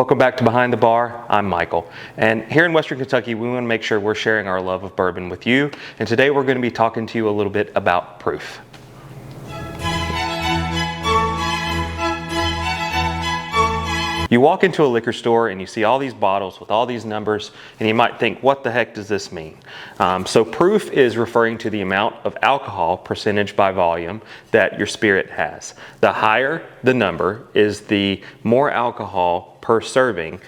Welcome back to Behind the Bar. I'm Michael, and here in Western Kentucky we want to make sure we're sharing our love of bourbon with you, and today we're going to be talking to you a little bit about proof. You walk into a liquor store and you see all these bottles with all these numbers, and you might think, what the heck does this mean? So proof is referring to the amount of alcohol percentage by volume that your spirit has. The higher the number is the more alcohol per serving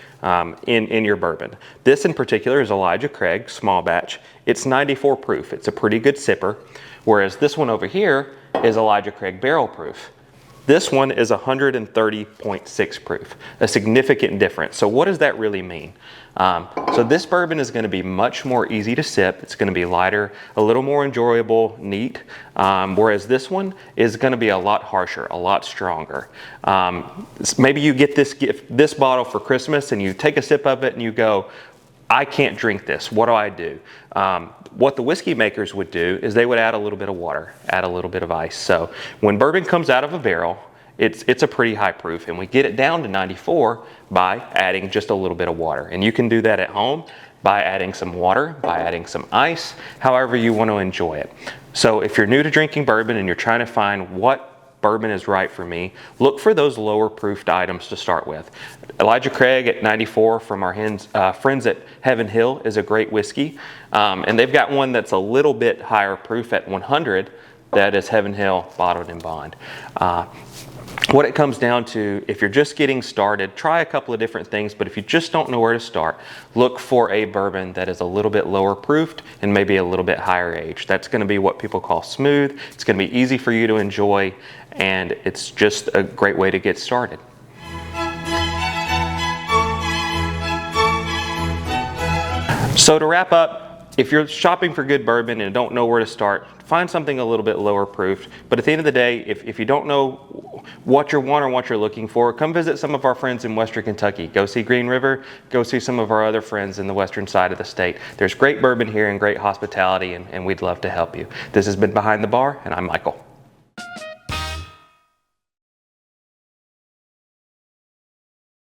in your bourbon. This in particular is Elijah Craig small batch. It's 94 proof. It's a pretty good sipper, whereas this one over here is Elijah Craig barrel proof. This one is 130.6 proof, a significant difference. So what does that really mean? So this bourbon is going to be much more easy to sip. It's going to be lighter, a little more enjoyable, neat, whereas this one is going to be a lot harsher, a lot stronger. Maybe you get this bottle for Christmas and you take a sip of it and you go, I can't drink this. What do I do? What the whiskey makers would do is they would add a little bit of water, add a little bit of ice. So when bourbon comes out of a barrel, it's a pretty high proof, and we get it down to 94 by adding just a little bit of water. And you can do that at home by adding some water, by adding some ice, however you want to enjoy it. So if you're new to drinking bourbon and you're trying to find what bourbon is right for me, look for those lower proofed items to start with. Elijah Craig at 94 from our friends at Heaven Hill is a great whiskey, and they've got one that's a little bit higher proof at 100. That is Heaven Hill Bottled in Bond. What it comes down to, if you're just getting started, try a couple of different things, but if you just don't know where to start, look for a bourbon that is a little bit lower proofed and maybe a little bit higher aged. That's going to be what people call smooth. It's going to be easy for you to enjoy, and it's just a great way to get started. So to wrap up, if you're shopping for good bourbon and don't know where to start, find something a little bit lower proof. But at the end of the day, if you don't know what you want or what you're looking for, come visit some of our friends in Western Kentucky. Go see Green River, go see some of our other friends in the western side of the state. There's great bourbon here and great hospitality, and we'd love to help you. This has been Behind the Bar, and I'm Michael.